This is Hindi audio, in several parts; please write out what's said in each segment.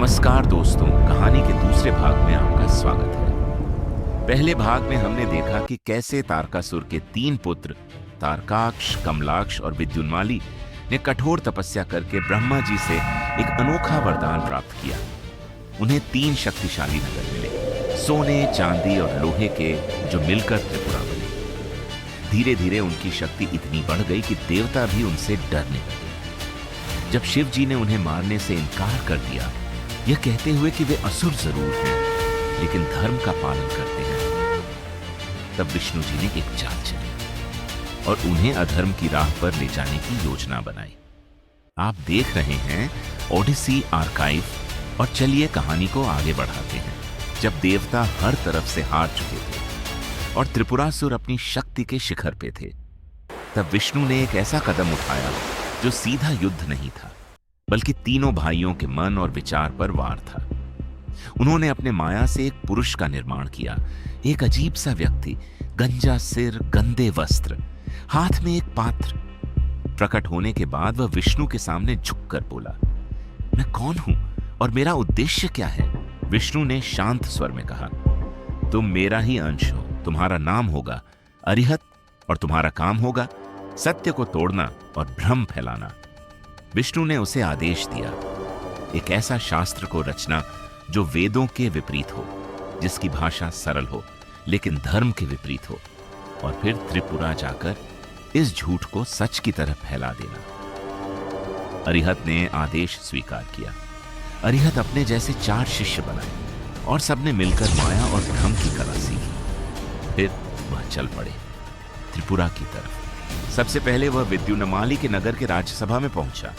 नमस्कार दोस्तों, कहानी के दूसरे भाग में आपका स्वागत है। पहले भाग में हमने देखा कि कैसे तारकासुर के 3 पुत्र तारकाक्ष, कमलाक्ष और विद्युन्माली ने कठोर तपस्या करके ब्रह्मा जी से एक अनोखा वरदान प्राप्त किया। उन्हें 3 शक्तिशाली नगर मिले, सोने, चांदी और लोहे के, जो मिलकर त्रिपुरा बने। धीरे धीरे उनकी शक्ति इतनी बढ़ गई कि देवता भी उनसे डरने लगे। जब शिव जी ने उन्हें मारने से इनकार कर दिया, यह कहते हुए कि वे असुर जरूर हैं लेकिन धर्म का पालन करते हैं, तब विष्णु जी ने एक चाल चली और उन्हें अधर्म की राह पर ले जाने की योजना बनाई। आप देख रहे हैं ओडिसी आर्काइव और चलिए कहानी को आगे बढ़ाते हैं। जब देवता हर तरफ से हार चुके थे और त्रिपुरासुर अपनी शक्ति के शिखर पे थे, तब विष्णु ने एक ऐसा कदम उठाया जो सीधा युद्ध नहीं था, बल्कि तीनों भाइयों के मन और विचार पर वार था। उन्होंने अपने माया से एक पुरुष का निर्माण किया, एक अजीब सा व्यक्ति, गंजा सिर, गंदे वस्त्र, हाथ में एक पात्र। प्रकट होने के बाद वह विष्णु के सामने झुककर बोला, मैं कौन हूं और मेरा उद्देश्य क्या है? विष्णु ने शांत स्वर में कहा, तुम मेरा ही अंश हो, तुम्हारा नाम होगा अरिहत और तुम्हारा काम होगा सत्य को तोड़ना और भ्रम फैलाना। विष्णु ने उसे आदेश दिया, एक ऐसा शास्त्र को रचना जो वेदों के विपरीत हो, जिसकी भाषा सरल हो लेकिन धर्म के विपरीत हो, और फिर त्रिपुरा जाकर इस झूठ को सच की तरह फैला देना। अरिहत ने आदेश स्वीकार किया। अरिहत अपने जैसे 4 शिष्य बनाए और सबने मिलकर माया और भ्रम की कला सीखी। फिर वह चल पड़े त्रिपुरा की तरफ। सबसे पहले वह विद्युन्माली के नगर के राज्यसभा में पहुंचा।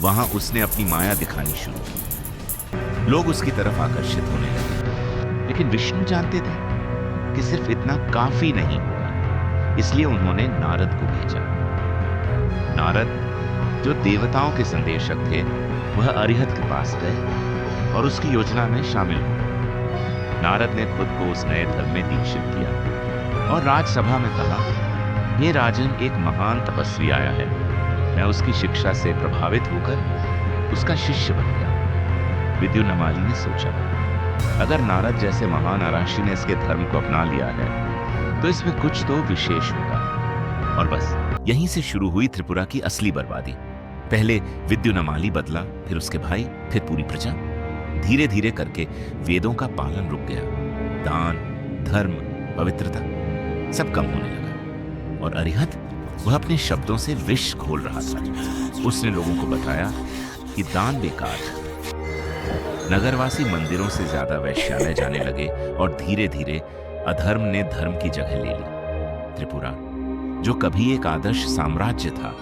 वहां उसने अपनी माया दिखानी शुरू की। लोग उसकी तरफ आकर्षित होने लगे, लेकिन विष्णु जानते थे कि सिर्फ इतना काफी नहीं होगा, इसलिए उन्होंने नारद को भेजा। नारद, जो देवताओं के संदेशक थे, वह अरिहत के पास गए और उसकी योजना में शामिल हुए। नारद ने खुद को उस नए धर्म में दीक्षित किया और राजसभा में कहा, ये राजन एक महान तपस्वी आया है। मैं उसकी शिक्षा से प्रभावित होकर उसका शिष्य बन गया। विद्युन्माली ने सोचा, अगर नारद जैसे महान अराशी ने इसके धर्म को अपना लिया है तो इसमें कुछ तो विशेष होगा। और बस यहीं से शुरू हुई त्रिपुरा की असली बर्बादी। पहले विद्युन्माली बदला, फिर उसके भाई, फिर पूरी प्रजा। धीरे धीरे करके वेदों का पालन रुक गया। दान, धर्म, पवित्रता सब कम होने लगा। और अरिहत, वह अपने शब्दों से विष घोल रहा था। उसने लोगों को बताया कि दान बेकार है। नगरवासी मंदिरों से ज्यादा वैश्यालय जाने लगे और धीरे धीरे अधर्म ने धर्म की जगह ले ली। त्रिपुरा, जो कभी एक आदर्श साम्राज्य था,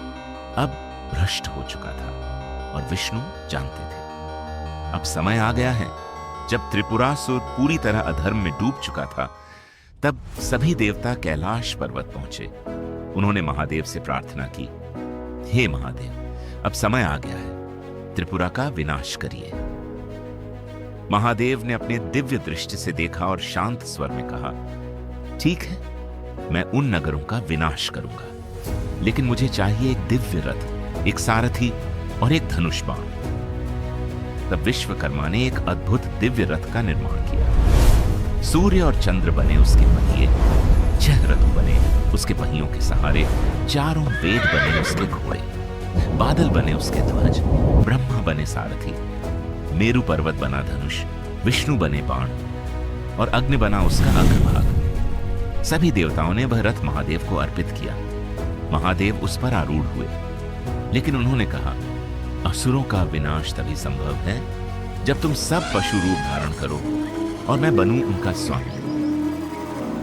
अब भ्रष्ट हो चुका था और विष्णु जानते थे। अब समय आ गया है। जब त्रिपुरासुर पूरी तरह अधर्म में डूब चुका था, तब सभी देवता कैलाश पर्वत पहुंचे। उन्होंने महादेव से प्रार्थना की, हे महादेव, अब समय आ गया है, त्रिपुरा का विनाश करिए। महादेव ने अपने दिव्य दृष्टि से देखा और शांत स्वर में कहा, ठीक है, मैं उन नगरों का विनाश करूंगा, लेकिन मुझे चाहिए एक दिव्य रथ, एक सारथी और एक धनुष बाण। तब विश्वकर्मा ने एक अद्भुत दिव्य रथ का निर्माण किया। सूर्य और चंद्र बने उसके पहिए, 6 रथ बने उसके पहियों के सहारे, 4 वेद बने उसके घोड़े, बादल बने उसके ध्वज, ब्रह्मा बने सारथी, मेरु पर्वत बना धनुष, विष्णु बने बाण और अग्नि बना उसका अग्रभाग। सभी देवताओं ने वह रथ महादेव को अर्पित किया। महादेव उस पर आरूढ़ हुए, लेकिन उन्होंने कहा, असुरों का विनाश तभी संभव है जब तुम सब पशु रूप धारण करो और मैं बनूं उनका स्वामी।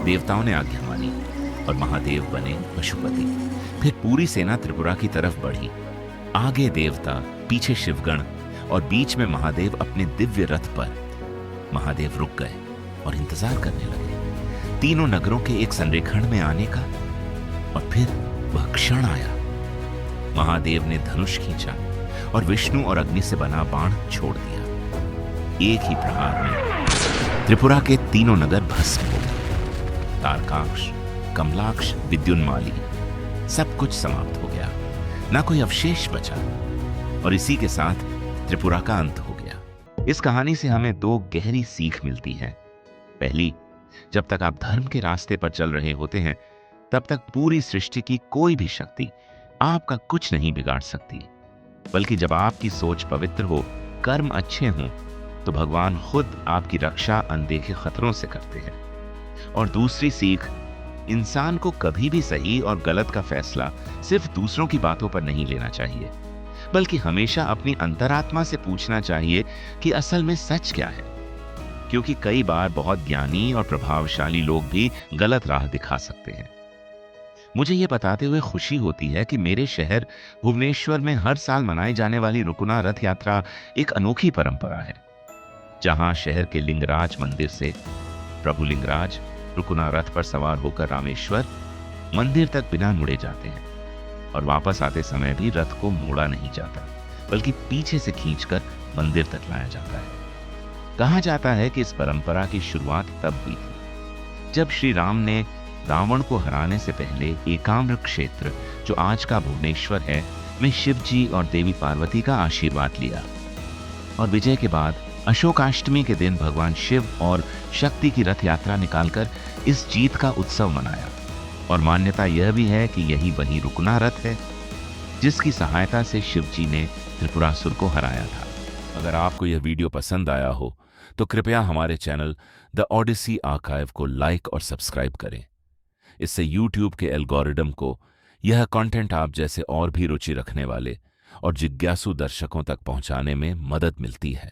देवताओं ने आज्ञा मानी और महादेव बने पशुपति। फिर पूरी सेना त्रिपुरा की तरफ बढ़ी। आगे देवता, पीछे शिवगण और बीच में महादेव अपने दिव्य रथ पर। महादेव रुक गए और इंतजार करने लगे, तीनों नगरों के एक संरेखण में आने का। और फिर वह क्षण आया। महादेव ने धनुष खींचा और विष्णु और अग्नि से बना बाण छोड़ दिया। एक ही प्रहार में त्रिपुरा के तीनों नगर भस्म हो गए। तारकाक्ष, कमलाक्ष, विद्युन्माली, सब कुछ समाप्त हो गया, ना कोई अवशेष बचा। और इसी के साथ त्रिपुरा का अंत हो गया। इस कहानी से हमें दो गहरी सीख मिलती है। पहली, जब तक आप धर्म के रास्ते पर चल रहे होते हैं, तब तक पूरी सृष्टि की कोई भी शक्ति आपका कुछ नहीं बिगाड़ सकती। बल्कि जब आपकी सोच पवित्र हो, कर्म अच्छे हों, तो भगवान खुद आपकी रक्षा अनदेखे खतरों से करते हैं। और दूसरी सीख, इंसान को कभी भी सही और गलत का फैसला सिर्फ दूसरों की बातों पर नहीं लेना चाहिए, बल्कि हमेशा अपनी अंतरात्मा से पूछना चाहिए कि असल में सच क्या है। क्योंकि कई बार बहुत ज्ञानी और प्रभावशाली लोग भी गलत राह दिखा सकते हैं। मुझे ये बताते हुए खुशी होती है कि मेरे शहर भुवनेश्वर में हर साल मनाई जाने वाली रुकुना रथ यात्रा एक अनोखी परंपरा है, जहां शहर के लिंगराज मंदिर से प्रभु लिंगराज रुकुना रथ पर सवार होकर रामेश्वर मंदिर तक बिना मुड़े जाते हैं। और वापस आते समय भी रथ को मोड़ा नहीं जाता, बल्कि पीछे से खींचकर मंदिर तक लाया जाता है। कहा जाता है कि इस परंपरा की शुरुआत तब हुई थी जब श्री राम ने रावण को हराने से पहले एकाम्र क्षेत्र, जो आज का भुवनेश्वर है, में शिव जी और देवी पार्वती का आशीर्वाद लिया। और विजय के बाद अशोकाष्टमी के दिन भगवान शिव और शक्ति की रथ यात्रा निकालकर इस जीत का उत्सव मनाया। और मान्यता यह भी है कि यही वही रुकुना रथ है जिसकी सहायता से शिव जी ने त्रिपुरासुर को हराया था। अगर आपको यह वीडियो पसंद आया हो तो कृपया हमारे चैनल द ओडिसी आर्काइव को लाइक और सब्सक्राइब करें। इससे YouTube के एल्गोरिदम को यह कंटेंट आप जैसे और भी रुचि रखने वाले और जिज्ञासु दर्शकों तक पहुंचाने में मदद मिलती है।